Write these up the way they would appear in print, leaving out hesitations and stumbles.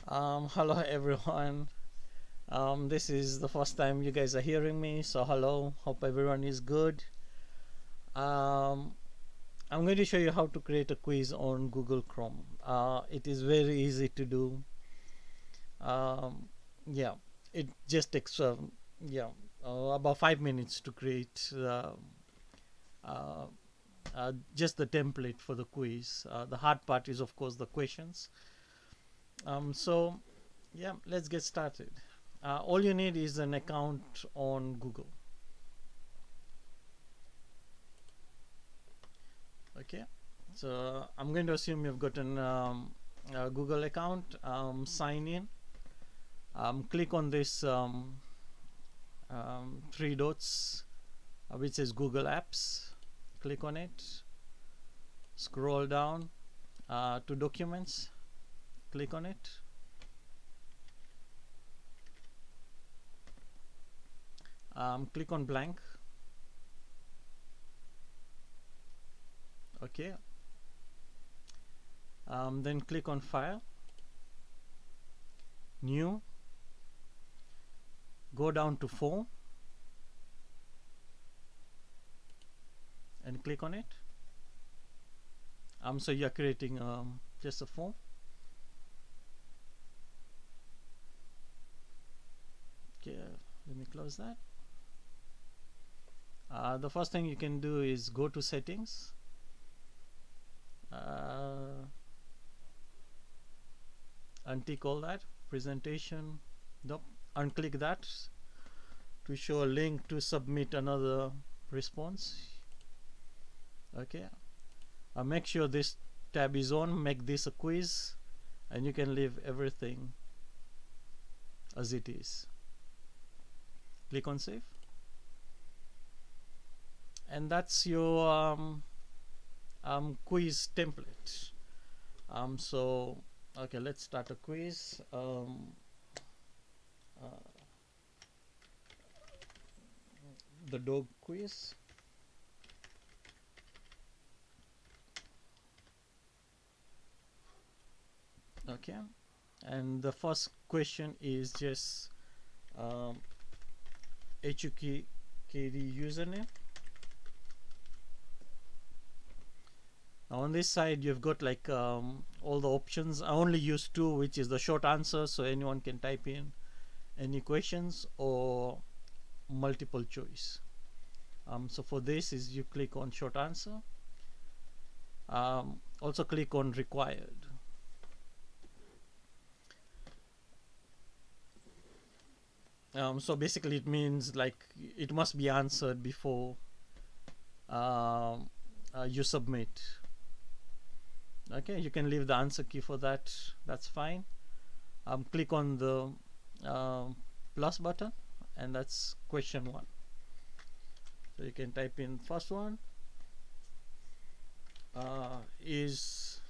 Hello everyone. This is the first time you guys are hearing me, so hello. Hope everyone is good. Um, I'm going to show you how to create a quiz on Google Chrome. It is very easy to do. Um, yeah, it just takes yeah about 5 minutes to create uh, just the template for the quiz. The hard part is of course the questions. So yeah, let's get started. All you need is an account on Google. Okay, so I'm going to assume you've got an a Google account. Sign in. Click on this three dots which says Google Apps. Click on it. Scroll down to Documents. Click on it. Click on blank. Okay. Then click on File, New. Go down to Form and click on it. So you're creating just a form. Okay, let me close that. The first thing you can do is go to Settings. Untick all that. Presentation. Nope. Unclick that to show a link to submit another response. Okay. Make sure this tab is on. Make this a quiz, and you can leave everything as it is. Click on Save. And that's your quiz template. So okay, let's start a quiz. The dog quiz. Okay, and the first question is just HUKD username. Now on this side you've got like all the options. I only use two, which is the short answer, so anyone can type in any questions, or multiple choice. So for this is you click on short answer. Also click on required. So basically it means like it must be answered before you submit. Okay, you can leave the answer key for that, that's fine. Click on the plus button, and that's question 1. So you can type in first one. Is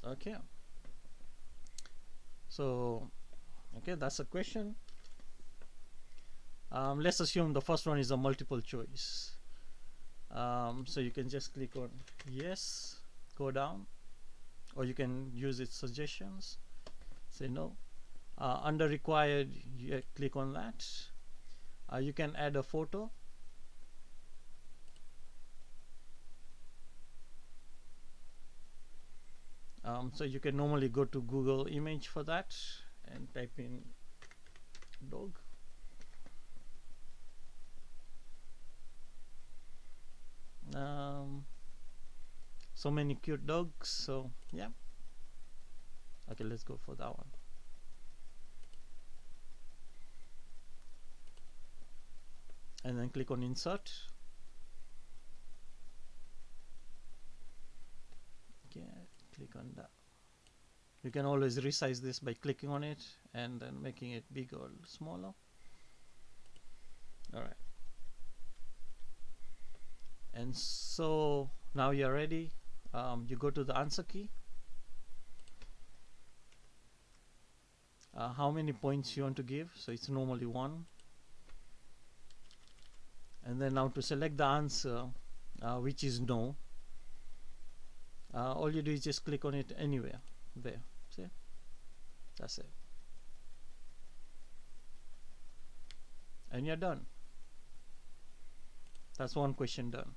okay, so okay, that's a question. Let's assume the first one is a multiple choice. So you can just click on yes, go down, or you can use its suggestions, say no. Under required, you click on that. You can add a photo. So you can normally go to Google image for that and type in dog. So many cute dogs, so yeah. Okay, let's go for that one. And then click on insert. Okay, click on that. You can always resize this by clicking on it and then making it bigger or smaller. All right. And so now you're ready. You go to the answer key. How many points you want to give? So it's normally 1. And then now to select the answer, which is no, all you do is just click on it anywhere there. See, that's it, and you're done. That's one question done.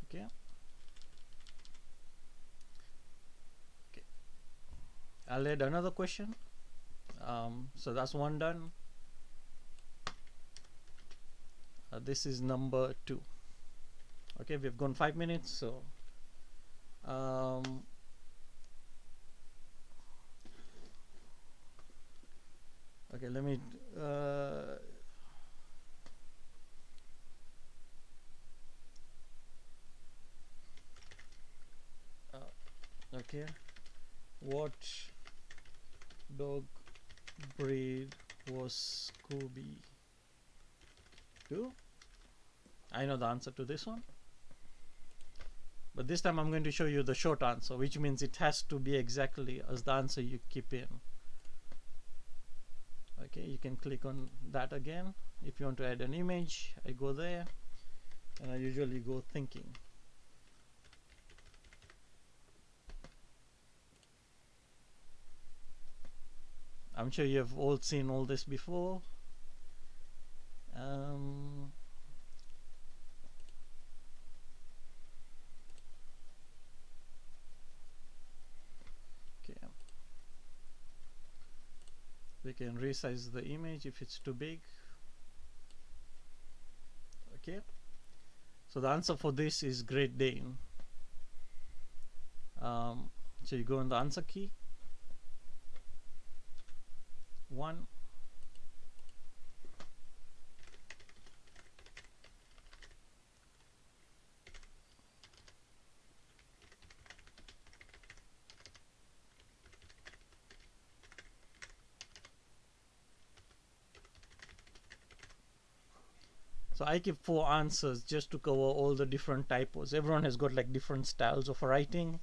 Okay. Okay, I'll add another question. So that's one done. This is number 2. Okay, we've gone 5 minutes, so okay, let me okay, what dog breed was Scooby Doo? I know the answer to this one, but this time I'm going to show you the short answer, which means it has to be exactly as the answer you keep in. Okay, you can click on that again. If you want to add an image, I go there, and I usually go thinking. I'm sure you have all seen all this before. Okay, we can resize the image if it's too big. Okay, so the answer for this is Great Dane. So you go on the answer key, 1, so I keep 4 answers just to cover all the different typos. Everyone has got like different styles of writing.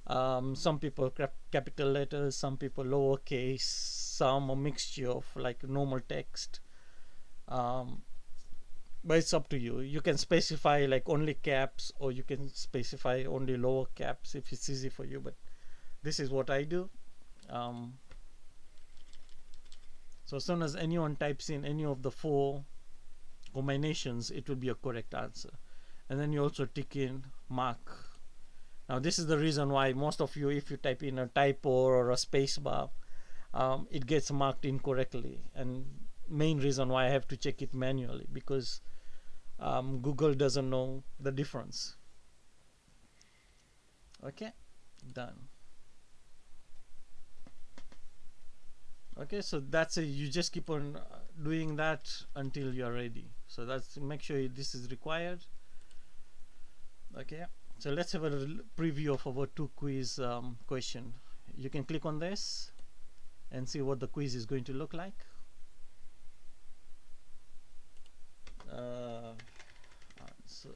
Some people capital letters, some people lowercase, some a mixture of like normal text. But it's up to you. You can specify like only caps, or you can specify only lower caps if it's easy for you, but this is what I do. So as soon as anyone types in any of the 4 combinations, it will be a correct answer. And then you also tick in mark. Now this is the reason why most of you, if you type in a typo or a space bar, it gets marked incorrectly, and main reason why I have to check it manually, because Google doesn't know the difference. Okay, done. Okay, so that's it. You just keep on doing that until you're ready. So that's, make sure this is required. Okay, so let's have a preview of our 2 quiz question. You can click on this and see what the quiz is going to look like. Answer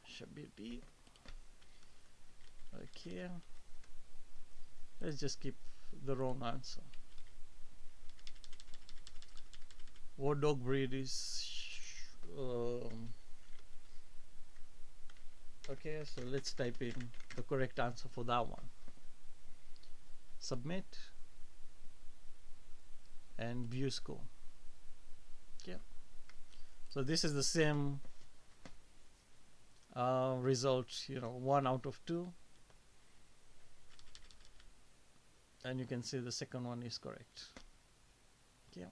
should be okay. Let's just keep the wrong answer. What dog breed is okay, so let's type in the correct answer for that one. Submit and view score. Okay, so this is the same result, 1 out of 2, and you can see the second one is correct. Okay,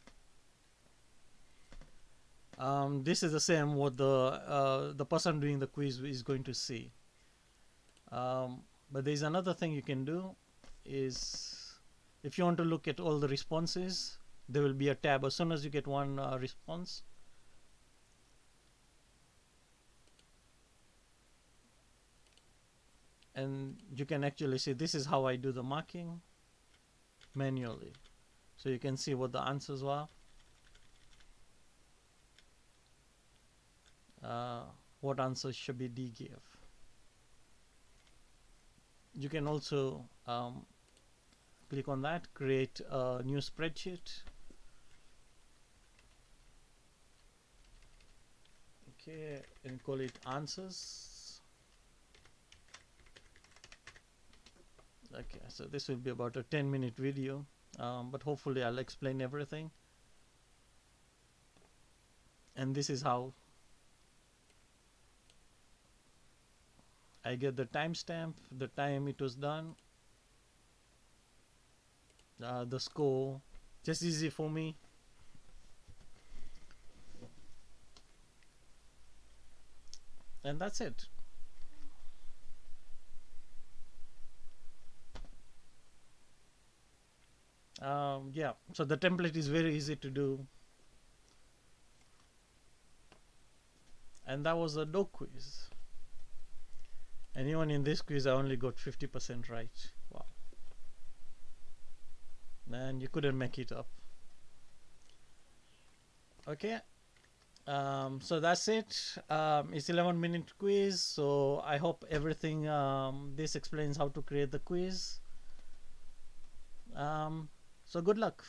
this is the same what the person doing the quiz is going to see, but there's another thing you can do. Is if you want to look at all the responses, there will be a tab as soon as you get one response. And you can actually see, this is how I do the marking manually. So you can see what the answers were. What answers should be D gave. You can also click on that, create a new spreadsheet. Okay, and call it answers. Okay, so this will be about a 10-minute video, but hopefully I'll explain everything. And this is how I get the timestamp, the time it was done, the score, just easy for me. And that's it. Yeah, so the template is very easy to do. And that was a dog quiz. And even in this quiz, I only got 50% right. Wow. Man, you couldn't make it up. Okay. So that's it. It's 11-minute quiz. So I hope everything, this explains how to create the quiz. So good luck.